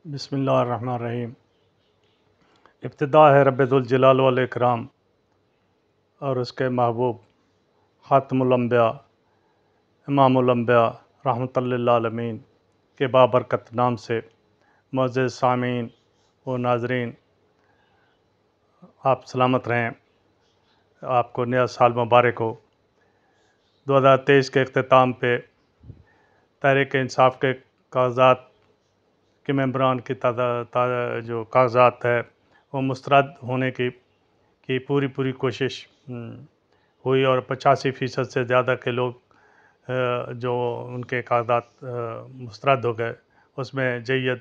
बिस्मिल्लाहिर्रहमानिर्रहीम। इब्तिदा है रब्बुल जलाल वल इकराम और उसके महबूब ख़ातमुल अंबिया इमामुल अंबिया रहमतुल लिल आलमीन के बाबरकत नाम से। मुअज़्ज़िज़ सामीन व नाज़रीन, आप सलामत रहें। आपको नया साल मुबारक हो। 2023 के अख्ताम पे तहरीक इंसाफ के कागज़ात के मेंबरान की जो कागज़ात है वो मुस्तरद होने की पूरी कोशिश हुई और 85% से ज़्यादा के लोग जो उनके कागज़ात मुस्तरद हो गए। उसमें जैयद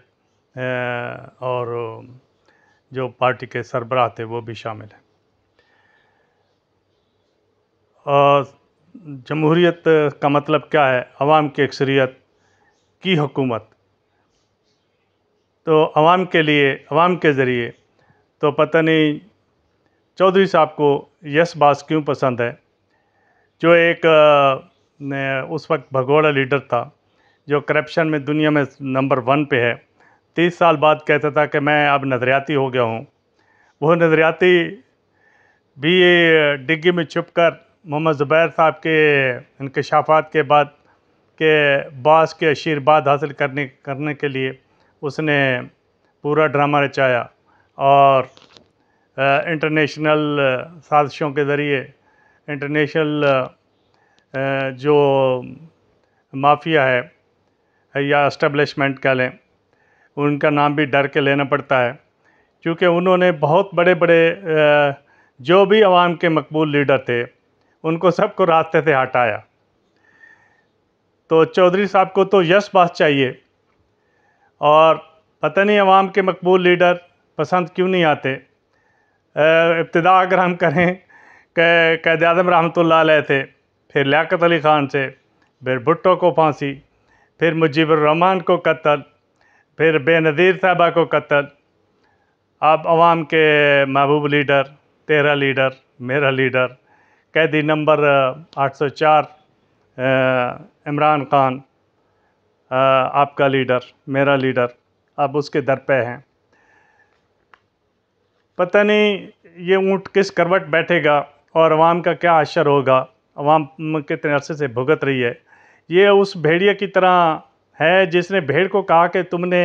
और जो पार्टी के सरबराह थे वो भी शामिल हैं। जमहूरियत का मतलब क्या है? अवाम की अक्सरियत की हुकूमत। तो अवाम के लिए, अवाम के ज़रिए, तो पता नहीं चौधरी साहब को यस बास क्यों पसंद है, जो एक उस वक्त भगोड़ा लीडर था जो करप्शन में दुनिया में नंबर 1 पे है। 30 साल बाद कहता था कि मैं अब नज़रियाती हो गया हूँ। वो नज़रियाती भी डिग्गी में छुप कर मोहम्मद ज़ुबैर साहब के इंकशाफात के बाद के बास के आशीर्वाद हासिल करने के लिए उसने पूरा ड्रामा रचाया और इंटरनेशनल साजिशों के ज़रिए इंटरनेशनल जो माफिया है या एस्टेब्लिशमेंट कह लें, उनका नाम भी डर के लेना पड़ता है, क्योंकि उन्होंने बहुत बड़े जो भी अवाम के मकबूल लीडर थे उनको सबको रास्ते से हटाया। तो चौधरी साहब को तो यस बात चाहिए और पता नहीं अवाम के मकबूल लीडर पसंद क्यों नहीं आते। इब्तिदा अगर हम करें क़ायद आज़म रहमतुल्लाह अलैह थे, फिर लियाकत अली ख़ान से, फिर भुट्टो को फांसी, फिर मुजीबुर रहमान को कत्ल, फिर बेनज़ीर साहबा को कत्ल। अब अवाम के महबूब लीडर, तेरा लीडर, मेरा लीडर, कैदी नंबर 804 इमरान खान, आपका लीडर, मेरा लीडर, अब उसके दर पे हैं। पता नहीं ये ऊँट किस करवट बैठेगा और अवाम का क्या असर होगा। अवाम कितने अरसे से भुगत रही है। ये उस भेड़िए की तरह है जिसने भेड़ को कहा कि तुमने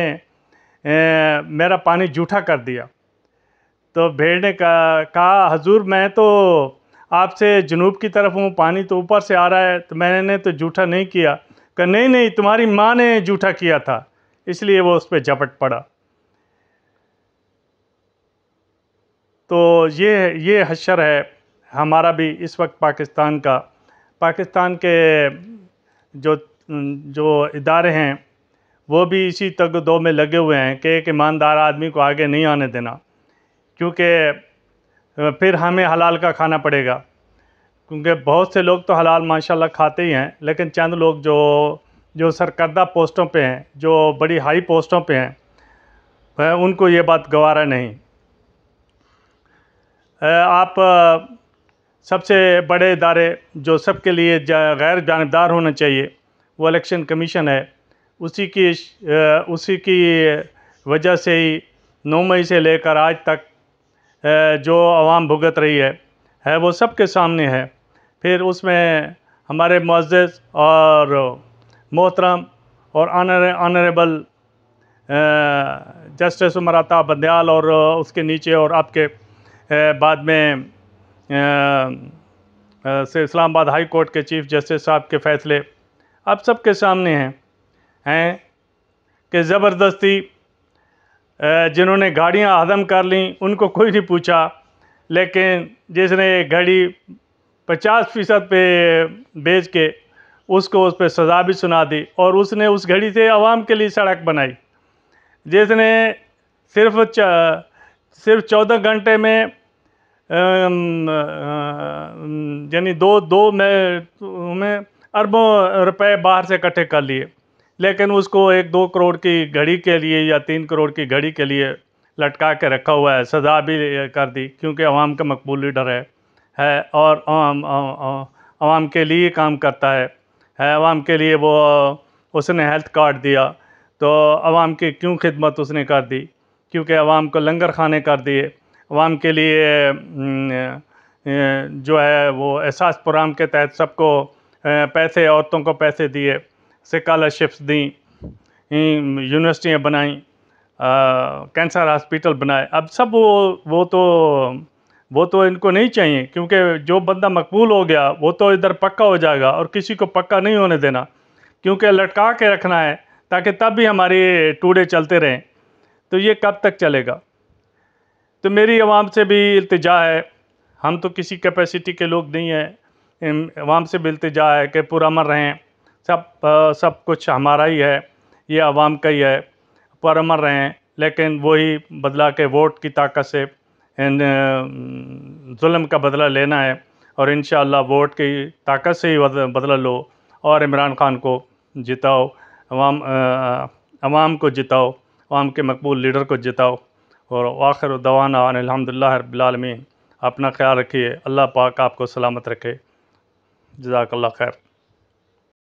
मेरा पानी जूठा कर दिया। तो भेड़ ने कहा हजूर मैं तो आपसे जनूब की तरफ हूँ, पानी तो ऊपर से आ रहा है, तो मैंने तो जूठा नहीं किया। कहा नहीं तुम्हारी माँ ने जूठा किया था, इसलिए वो उस पर झपट पड़ा। तो ये हश्र है हमारा भी इस वक्त पाकिस्तान का। पाकिस्तान के जो इदारे हैं वो भी इसी तग-दो में लगे हुए हैं कि एक ईमानदार आदमी को आगे नहीं आने देना, क्योंकि फिर हमें हलाल का खाना पड़ेगा। क्योंकि बहुत से लोग तो हलाल माशाल्लाह खाते ही हैं, लेकिन चंद लोग जो सरकर्दा पोस्टों पे हैं, जो बड़ी हाई पोस्टों पे हैं, उनको ये बात गवारा नहीं। आप सबसे बड़े इदारे जो सबके लिए गैर जानिबदार होना चाहिए वो इलेक्शन कमीशन है। उसी की वजह से ही 9 मई से लेकर आज तक जो आवाम भुगत रही है वो सबके सामने है। फिर उसमें हमारे मुअज़्ज़िज़ और मोहतरम और ऑनरेबल जस्टिस उमर अता बंदयाल और उसके नीचे और आपके बाद में से इस्लामाबाद हाई कोर्ट के चीफ़ जस्टिस साहब के फ़ैसले अब सबके सामने हैं कि ज़बरदस्ती जिन्होंने गाड़ियां हदम कर लीं उनको कोई नहीं पूछा, लेकिन जिसने घड़ी 50% पे बेच के उसको उस पर सज़ा भी सुना दी और उसने उस घड़ी से आवाम के लिए सड़क बनाई। जिसने सिर्फ 14 घंटे में यानी दो में अरबों रुपए बाहर से इकट्ठे कर लिए, लेकिन उसको 1-2 करोड़ की घड़ी के लिए या 3 करोड़ की घड़ी के लिए लटका के रखा हुआ है। सज़ा भी कर दी क्योंकि अवाम का मकबूल लीडर है और अवाम के लिए काम करता है। अवाम के लिए वो उसने हेल्थ कार्ड दिया, तो आवाम की क्यों खिदमत उसने कर दी, क्योंकि आवाम को लंगर खाने कर दिए, आवाम के लिए जो है वो एहसास प्रोग्राम के तहत सबको पैसे, औरतों को पैसे दिए, स्कॉलरशिप्स दी, यूनिवर्सिटियाँ बनाई, कैंसर हॉस्पिटल बनाए। अब सब वो तो इनको नहीं चाहिए, क्योंकि जो बंदा मकबूल हो गया वो तो इधर पक्का हो जाएगा, और किसी को पक्का नहीं होने देना, क्योंकि लटका के रखना है ताकि तब भी हमारी टूडे चलते रहें। तो ये कब तक चलेगा? तो मेरी आवाम से भी इल्तिजा है, हम तो किसी कैपेसिटी के लोग नहीं हैं, आवाम से भी इल्तिजा है कि पुरअमन रहें, सब कुछ हमारा ही है, ये आवाम का ही है, पुरअमन रहें। लेकिन वही बदला के वोट की ताकत से जुल्म का बदला लेना है, और इंशाअल्लाह वोट की ताकत से ही बदला लो, और इमरान खान को जिताओ, अवाम को जिताओ, अवाम के मकबूल लीडर को जिताओ। और आखिर दवाना अल्हम्दुलिल्लाह रब्बिल आलमीन। अपना ख्याल रखिए, अल्लाह पाक आपको सलामत रखे। जज़ाकल्लाह खैर।